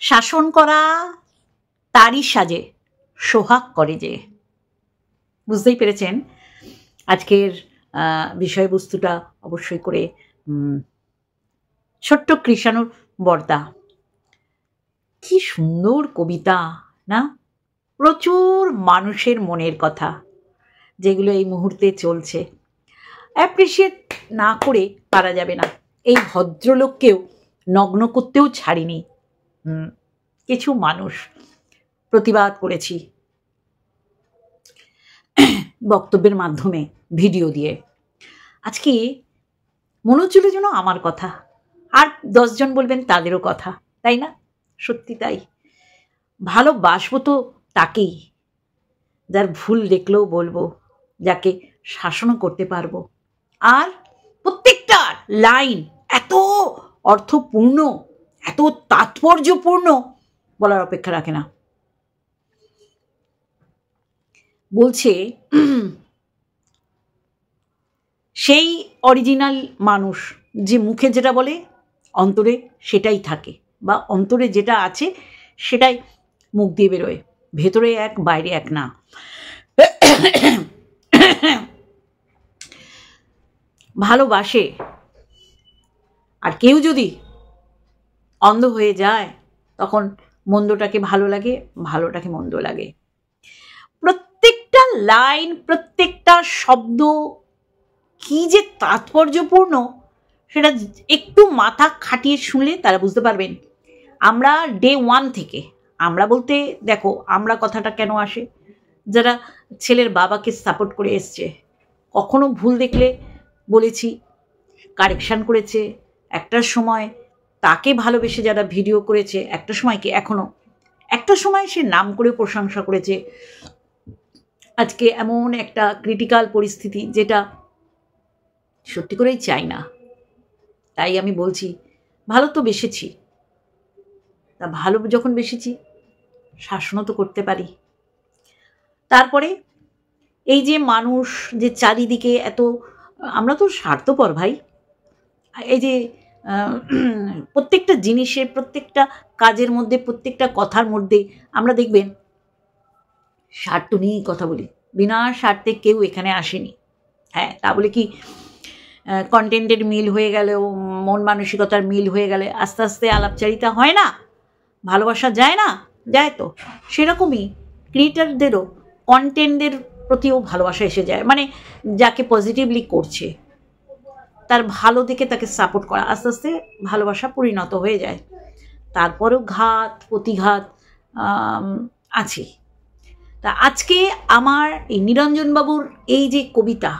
শাসন করা তারই সাজে, সোহাগ করে যে। বুঝতেই পেরেছেন আজকের বিষয়বস্তুটা অবশ্যই করে ছোট্ট কৃষাণুর বর্দা। কি সুন্দর কবিতা না, প্রচুর মানুষের মনের কথা যেগুলো এই মুহূর্তে চলছে, অ্যাপ্রিসিয়েট না করে পারা যাবে না। এই ভদ্রলোককেও নগ্ন করতেও ছাড়িনি, কিছু মানুষ প্রতিবাদ করেছি বক্তব্যের মাধ্যমে, ভিডিও দিয়ে। আজকে মনে হচ্ছিল যেন আমার কথা, আর 10 জন বলবেন তাদেরও কথা, তাই না? সত্যি তাই। ভালোবাসবো তো তাকেই যার ভুল দেখলেও বলবো, যাকে শাসনও করতে পারবো। আর প্রত্যেকটা লাইন এত অর্থপূর্ণ, এত তাৎপর্যপূর্ণ, বলার অপেক্ষা রাখে না। বলছে সেই অরিজিনাল মানুষ যে মুখে যেটা বলে অন্তরে সেটাই থাকে, বা অন্তরে যেটা আছে সেটাই মুখ দিয়ে বেরোয়, ভেতরে এক বাইরে এক না। ভালোবাসে, আর কেউ যদি অন্ধ হয়ে যায় তখন মন্দটাকে ভালো লাগে, ভালোটাকে মন্দ লাগে। প্রত্যেকটা লাইন, প্রত্যেকটা শব্দ কি যে তাৎপর্যপূর্ণ সেটা একটু মাথা খাটিয়ে শুনলে তারা বুঝতে পারবেন। আমরা ডে 1 থেকে, আমরা বলতে দেখো আমরা কথাটা কেন আসে, যারা ছেলের বাবাকে সাপোর্ট করে এসছে, কখনো ভুল দেখলে বলেছি, কারেকশান করেছে, একটা সময় তাকে ভালোবেসে যারা ভিডিও করেছে, একটা সময় কি এখনও একটা সময় সে নাম করে প্রশংসা করেছে। আজকে এমন একটা ক্রিটিক্যাল পরিস্থিতি যেটা সত্যি করেই চাই না, তাই আমি বলছি ভালো তো বেসেছি, তা ভালো যখন বেসেছি শাসনও তো করতে পারি। তারপরে এই যে মানুষ যে চারিদিকে এত, আমরা তো স্বার্থপর ভাই। এই যে প্রত্যেকটা জিনিসের, প্রত্যেকটা কাজের মধ্যে, প্রত্যেকটা কথার মধ্যে আমরা দেখবেন স্বার্থ নিয়েই কথা বলি, বিনা স্বার্থে কেউ এখানে আসেনি। হ্যাঁ, তা বলে কি কন্টেন্টের মিল হয়ে গেলেও, মন মানসিকতার মিল হয়ে গেলে আস্তে আস্তে আলাপচারিতা হয় না, ভালোবাসা যায় না? যায় তো। সেরকমই ক্রিয়েটারদেরও কন্টেন্টদের প্রতিও ভালোবাসা এসে যায়, মানে যাকে পজিটিভলি করছে তার ভালো দিকে তাকে সাপোর্ট করা আস্তে আস্তে ভালোবাসা পরিণত হয়ে যায়। তারপরেও ঘাত প্রতিঘাত আছে। তা আজকে আমার এই নিরঞ্জনবাবুর এই যে কবিতা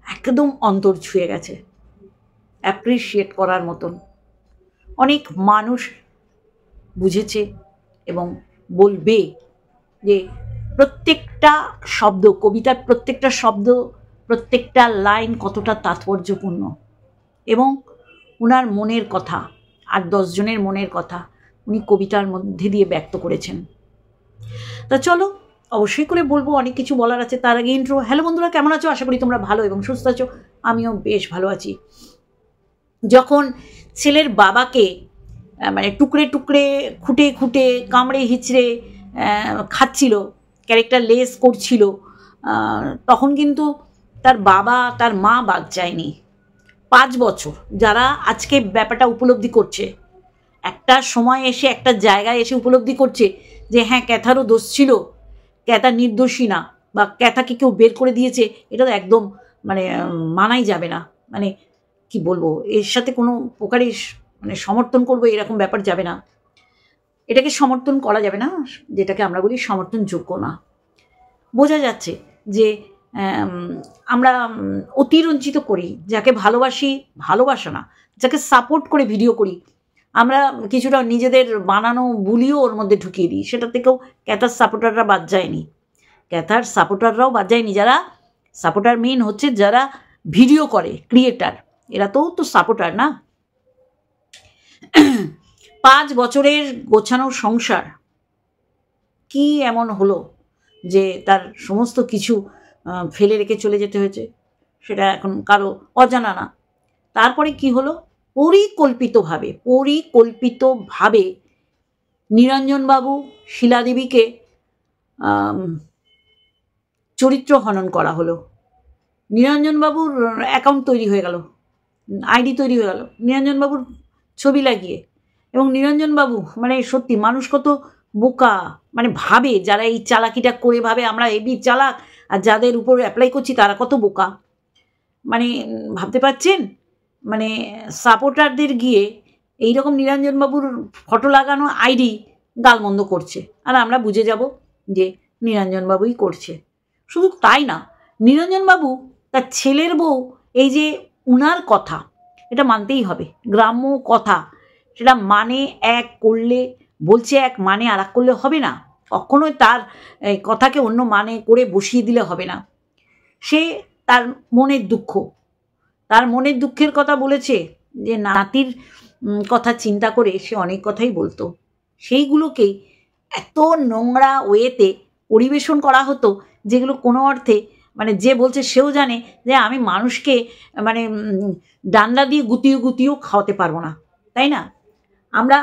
একদম অন্তর ছুঁয়ে গেছে, অ্যাপ্রিসিয়েট করার মতন। অনেক মানুষ বুঝেছে এবং বলবে যে প্রত্যেকটা শব্দ, কবিতার প্রত্যেকটা শব্দ, প্রত্যেকটা লাইন কতটা তাৎপর্যপূর্ণ, এবং ওনার মনের কথা, আর 10 জনের মনের কথা উনি কবিতার মধ্যে দিয়ে ব্যক্ত করেছেন। তা চলো অবশ্যই করে বলবো, অনেক কিছু বলার আছে। তার আগে ইন্ট্রো। হ্যালো বন্ধুরা, কেমন আছো? আশা করি তোমরা ভালো এবং সুস্থ আছো। আমিও বেশ ভালো আছি। যখন ছেলের বাবাকে মানে টুকরে টুকরে, খুঁটে খুঁটে, কামড়ে হিচড়ে খাচ্ছিল, ক্যারেক্টার লেস করছিল, তখন কিন্তু তার বাবা তার মা বাদ যায়নি। 5 বছর যারা আজকে ব্যাপারটা উপলব্ধি করছে, একটা সময় এসে একটা জায়গায় এসে উপলব্ধি করছে যে হ্যাঁ ক্যাথারও দোষ ছিল, ক্যাথা নির্দোষী না, বা ক্যাথাকে কেউ বের করে দিয়েছে, এটা তো একদম মানে মানাই যাবে না। মানে কি বলবো, এর সাথে কোনো প্রকারই মানে সমর্থন করবো এরকম ব্যাপার যাবে না, এটাকে সমর্থন করা যাবে না, যেটাকে আমরা বলি সমর্থনযোগ্য না। বোঝা যাচ্ছে যে আমরা অতিরঞ্জিত করি, যাকে ভালোবাসি, ভালোবাসা না, যাকে সাপোর্ট করে ভিডিও করি, আমরা কিছুটা নিজেদের বানানো বুলিও ওর মধ্যে ঢুকিয়ে দিই। সেটা থেকেও ক্যাথার সাপোর্টাররা বাদ যায়নি, ক্যাথার সাপোর্টাররাও বাদ যায়নি। যারা সাপোর্টার মেন হচ্ছে যারা ভিডিও করে, ক্রিয়েটার, এরা তো সাপোর্টার না। 5 বছরের গোছানো সংসার, কি এমন হলো যে তার সমস্ত কিছু ফেলে রেখে চলে যেতে হয়েছে, সেটা এখন কারো অজানা না। তারপরে কি হলো, পরিকল্পিতভাবে নিরঞ্জনবাবু শিলাদেবীকে চরিত্র হনন করা হলো। নিরঞ্জনবাবুর অ্যাকাউন্ট তৈরি হয়ে গেল, আইডি তৈরি হয়ে গেল নিরঞ্জনবাবুর ছবি লাগিয়ে। এবং নিরঞ্জনবাবু মানে সত্যি মানুষ কত বোকা, মানে ভাবে যারা এই চালাকিটা করে ভাবে আমরা এবি চালাক, আর যাদের উপর অ্যাপ্লাই করছি তারা কত বোকা। মানে ভাবতে পারছেন, মানে সাপোর্টারদের গিয়ে এইরকম নিরঞ্জনবাবুর ফটো লাগানো আইডি গালমন্দ করছে, আর আমরা বুঝে যাব যে নিরঞ্জনবাবুই করছে। শুধু তাই না, নিরঞ্জনবাবু তার ছেলের বউ, এই যে উনার কথা, এটা মানতেই হবে, গ্রাম্য কথা, সেটা মানে এক করলে বলছে এক, মানে আর এক করলে হবে না। কখনোই তার কথাকে অন্য মানে করে বসিয়ে দিলে হবে না। সে তার মনের দুঃখ, তার মনের দুঃখের কথা বলেছে, যে নাতির কথা চিন্তা করে সে অনেক কথাই বলতো, সেইগুলোকেই এত নোংরা ওয়েতে পরিবেশন করা হতো, যেগুলো কোনো অর্থে মানে যে বলছে সেও জানে যে আমি মানুষকে মানে ডান্ডা দিয়ে গুতিয়ে গুতিয়েও খাওয়াতে পারবো না, তাই না? আমরা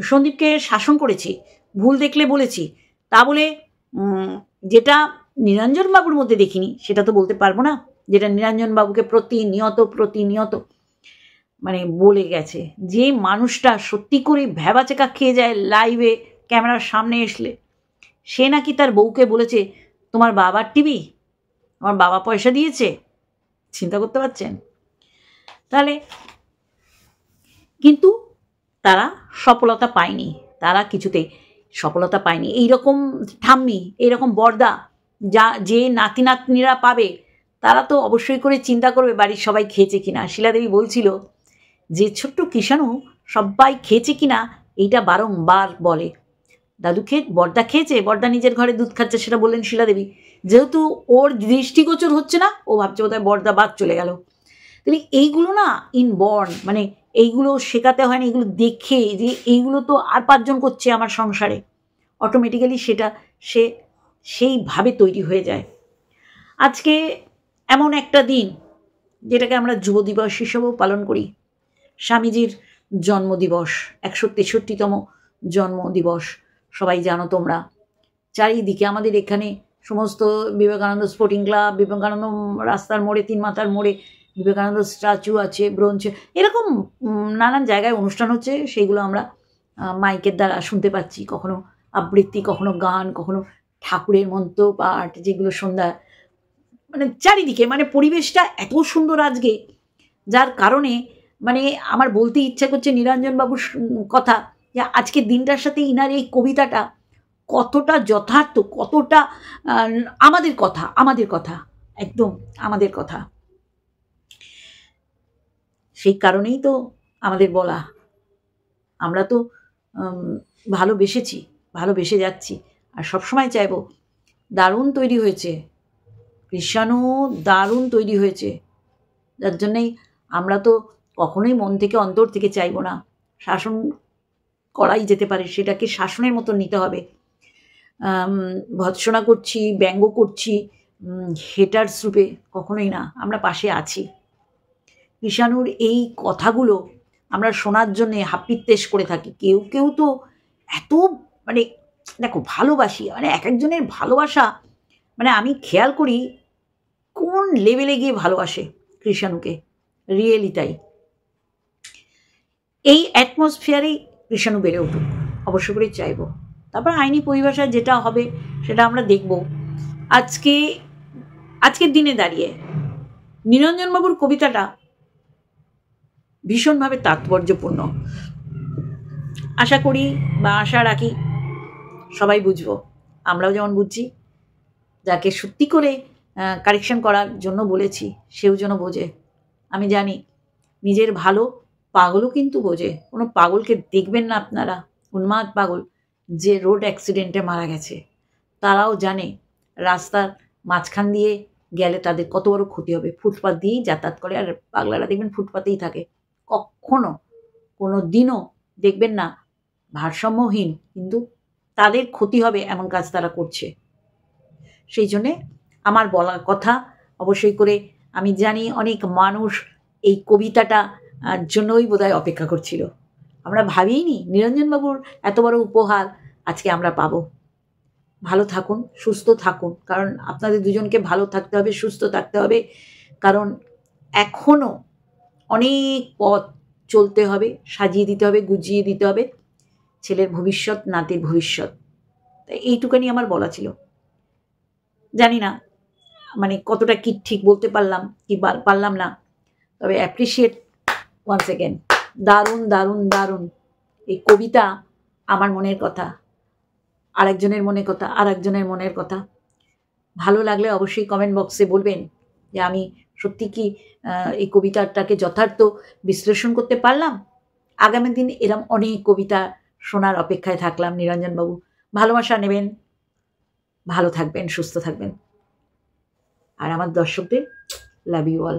সন্দীপকে শাসন করেছি, ভুল দেখলে বলেছি, তা বলে যেটা নিরঞ্জনবাবুর মধ্যে দেখিনি সেটা তো বলতে পারবো না, যেটা নিরঞ্জনবাবুকে প্রতিনিয়ত মানে বলে গেছে। যে মানুষটা সত্যি করে ভ্যাবাচেকা খেয়ে যায় লাইভে ক্যামেরার সামনে আসলে, সে নাকি তার বউকে বলেছে তোমার বাবার টিভি, আমার বাবা পয়সা দিয়েছে। চিন্তা করতে পারছেন? তাহলে কিন্তু তারা সফলতা পায়নি, তারা কিছুতেই সফলতা পায়নি। এইরকম ঠাম্মি, এইরকম বর্দা যে নাতি নাতনিরা পাবে, তারা তো অবশ্যই করে চিন্তা করবে বাড়ির সবাই খেয়েছে কিনা। শিলাদেবী বলছিল যে ছোট্ট কৃষাণু সবাই খেয়েছে কিনা এইটা বারংবার বলে। দাদু বর্দা খেয়েছে, বর্দা নিজের ঘরে দুধ খাচ্ছে সেটা বললেন শিলাদেবী। যেহেতু ওর দৃষ্টিগোচর হচ্ছে না, ও ভাবছে বোধহয় বর্দা বাদ চলে গেল। তাহলে এইগুলো না ইনবর্ন, মানে এইগুলো শেখাতে হয় না, এগুলো দেখে যে এইগুলো তো আর 5 জন করছে আমার সংসারে, অটোমেটিক্যালি সেটা সে সেইভাবে তৈরি হয়ে যায়। আজকে এমন একটা দিন যেটাকে আমরা যুব দিবস হিসেবেও পালন করি, স্বামীজির জন্মদিবস, 163তম জন্মদিবস। সবাই জানো তোমরা, চারিদিকে আমাদের এখানে সমস্ত বিবেকানন্দ স্পোর্টিং ক্লাব, বিবেকানন্দ রাস্তার মোড়ে, 3 মাথার মোড়ে বিবেকানন্দ স্ট্যাচু আছে, ব্রোঞ্জ, এরকম নানান জায়গায় অনুষ্ঠান হচ্ছে। সেইগুলো আমরা মাইকের দ্বারা শুনতে পাচ্ছি, কখনো আবৃত্তি, কখনো গান, কখনো ঠাকুরের মন্ত্র পাঠ, যেগুলো সন্ধ্যা মানে চারিদিকে মানে পরিবেশটা এত সুন্দর আজকে, যার কারণে মানে আমার বলতে ইচ্ছা করছে নিরঞ্জনবাবুর কথা, যে আজকের দিনটার সাথে ইনার এই কবিতাটা কতটা যথার্থ, কতটা আমাদের কথা একদম আমাদের কথা। সেই কারণেই তো আমাদের বলা, আমরা তো ভালোবেসে যাচ্ছি, আর সবসময় চাইবো। দারুণ তৈরি হয়েছে কৃষাণু, দারুণ তৈরি হয়েছে, যার জন্যেই আমরা তো কখনোই মন থেকে অন্তর থেকে চাইবো না শাসন করাই যেতে পারে, সেটাকে শাসনের মতো নিতে হবে। ভৎসনা করছি, ব্যঙ্গ করছি, হেটার্স রূপে কখনোই না, আমরা পাশে আছি। কৃষাণুর এই কথাগুলো আমরা শোনার জন্যে হাপিত্তেশ করে থাকি। কেউ কেউ তো এত মানে দেখো ভালোবাসি, মানে এক একজনের ভালোবাসা, মানে আমি খেয়াল করি কোন লেভেলে গিয়ে ভালোবাসে কৃষাণুকে, রিয়েলি তাই। এই অ্যাটমসফিয়ারেই কৃষাণু বেড়ে উঠুক, অবশ্য করে চাইব। তারপর আইনি পরিভাষায় যেটা হবে সেটা আমরা দেখব। আজকের দিনে দাঁড়িয়ে নিরঞ্জনবাবুর কবিতাটা ভীষণভাবে তাৎপর্যপূর্ণ। আশা করি বা আশা রাখি সবাই বুঝবো, আমরাও যেমন বুঝছি, যাকে সত্যি করে কারেকশন করার জন্য বলেছি সেও যেন বোঝে। আমি জানি নিজের ভালো পাগলও কিন্তু বোঝে। কোনো পাগলকে দেখবেন না আপনারা, উন্মাদ পাগল যে রোড অ্যাক্সিডেন্টে মারা গেছে, তারাও জানে রাস্তার মাঝখান দিয়ে গেলে তাদের কত বড় ক্ষতি হবে। ফুটপাত দিয়েই যাতায়াত করে, আর পাগলারা দেখবেন ফুটপাতেই থাকে, কখনো কোনো দিনও দেখবেন না ভারসাম্যহীন, কিন্তু তাদের ক্ষতি হবে এমন কাজ তারা করছে। সেই জন্যে আমার বলার কথা অবশ্যই করে, আমি জানি অনেক মানুষ এই কবিতাটা জন্যই বোধহয় অপেক্ষা করছিল, আমরা ভাবিনি নিরঞ্জনবাবুর এত বড় উপহার আজকে আমরা পাবো। ভালো থাকুন, সুস্থ থাকুন, কারণ আপনাদের দুজনকে ভালো থাকতে হবে, সুস্থ থাকতে হবে, কারণ এখনও অনেক পথ চলতে হবে, সাজিয়ে দিতে হবে, গুজিয়ে দিতে হবে ছেলের ভবিষ্যৎ, নাতির ভবিষ্যৎ। তাই এইটুকানি আমার বলা ছিল। জানি না মানে কতটা কি ঠিক বলতে পারলাম কি পারলাম না, তবে অ্যাপ্রিসিয়েট ওয়ান্স এগেন। দারুণ দারুণ দারুণ এই কবিতা। আমার মনের কথা, আরেকজনের মনের কথা, আরেকজনের মনের কথা। ভালো লাগলে অবশ্যই কমেন্ট বক্সে বলবেন যে আমি সত্যি কি এই কবিতাটাকে যথার্থ বিশ্লেষণ করতে পারলাম। আগামী দিন এরম অনেক কবিতা শোনার অপেক্ষায় থাকলাম। নিরঞ্জনবাবু ভালোবাসা নেবেন, ভালো থাকবেন, সুস্থ থাকবেন, আর আমার দর্শকদের লাভ ইউ অল।